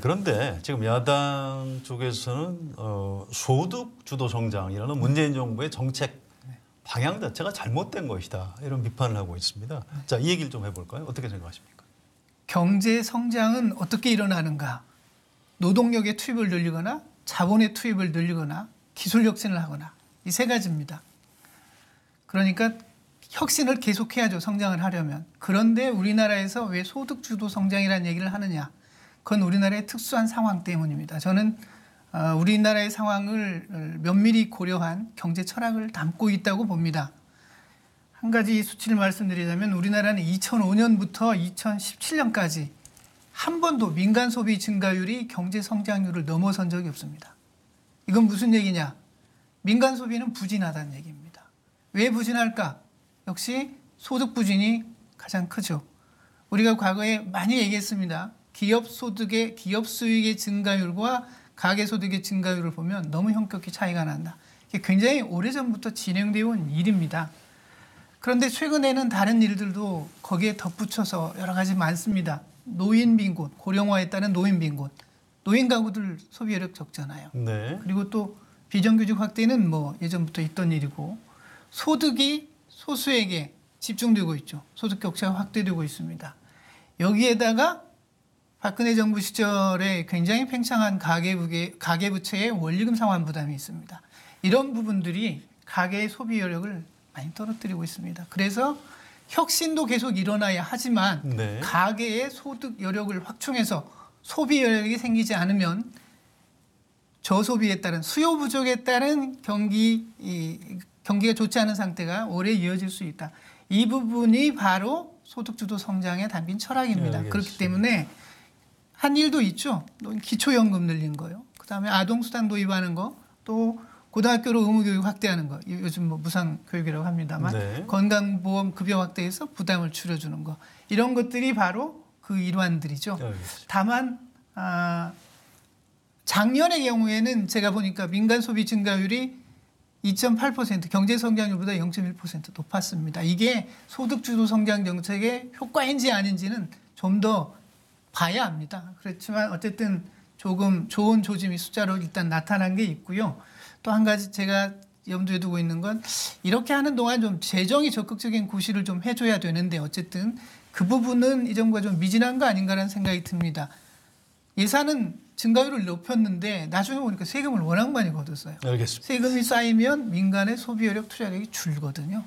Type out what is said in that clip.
그런데 지금 야당 쪽에서는 소득 주도 성장이라는 문재인 정부의 정책 방향 자체가 잘못된 것이다. 이런 비판을 하고 있습니다. 자, 이 얘기를 좀 해볼까요? 어떻게 생각하십니까? 경제 성장은 어떻게 일어나는가? 노동력의 투입을 늘리거나 자본의 투입을 늘리거나 기술 혁신을 하거나 이 세 가지입니다. 그러니까 혁신을 계속해야죠. 성장을 하려면. 그런데 우리나라에서 왜 소득주도 성장이라는 얘기를 하느냐. 그건 우리나라의 특수한 상황 때문입니다. 저는 우리나라의 상황을 면밀히 고려한 경제 철학을 담고 있다고 봅니다. 한 가지 수치를 말씀드리자면 우리나라는 2005년부터 2017년까지 한 번도 민간 소비 증가율이 경제 성장률을 넘어선 적이 없습니다. 이건 무슨 얘기냐? 민간 소비는 부진하다는 얘기입니다. 왜 부진할까? 역시 소득 부진이 가장 크죠. 우리가 과거에 많이 얘기했습니다. 기업 수익의 증가율과 가계 소득의 증가율을 보면 너무 현격히 차이가 난다. 이게 굉장히 오래전부터 진행되어 온 일입니다. 그런데 최근에는 다른 일들도 거기에 덧붙여서 여러 가지 많습니다. 노인 빈곤, 고령화에 따른 노인 빈곤. 노인 가구들 소비력 적잖아요. 네. 그리고 또 비정규직 확대는 뭐 예전부터 있던 일이고 소득이 소수에게 집중되고 있죠. 소득 격차가 확대되고 있습니다. 여기에다가 박근혜 정부 시절에 굉장히 팽창한 가계부채의 원리금 상환 부담이 있습니다. 이런 부분들이 가계의 소비 여력을 많이 떨어뜨리고 있습니다. 그래서 혁신도 계속 일어나야 하지만 네. 가계의 소득 여력을 확충해서 소비 여력이 생기지 않으면 저소비에 따른 수요 부족에 따른 경기가 좋지 않은 상태가 오래 이어질 수 있다. 이 부분이 바로 소득주도 성장의 담긴 철학입니다. 네, 그렇기 때문에 한 일도 있죠. 기초연금 늘린 거요. 그다음에 아동수당 도입하는 거, 또 고등학교로 의무교육 확대하는 거. 요즘 뭐 무상교육이라고 합니다만 네. 건강보험 급여 확대해서 부담을 줄여주는 거. 이런 것들이 바로 그 일환들이죠. 다만 작년의 경우에는 제가 보니까 민간 소비 증가율이 2.8% 경제 성장률보다 0.1% 높았습니다. 이게 소득주도 성장 정책의 효과인지 아닌지는 좀 더 봐야 합니다. 그렇지만 어쨌든 조금 좋은 조짐이 숫자로 일단 나타난 게 있고요. 또 한 가지 제가 염두에 두고 있는 건 이렇게 하는 동안 좀 재정이 적극적인 구실을 좀 해줘야 되는데 어쨌든 그 부분은 이 정부가 좀 미진한 거 아닌가라는 생각이 듭니다. 예산은 증가율을 높였는데 나중에 보니까 세금을 워낙 많이 걷었어요. 알겠습니다. 세금이 쌓이면 민간의 소비 여력 투자력이 줄거든요.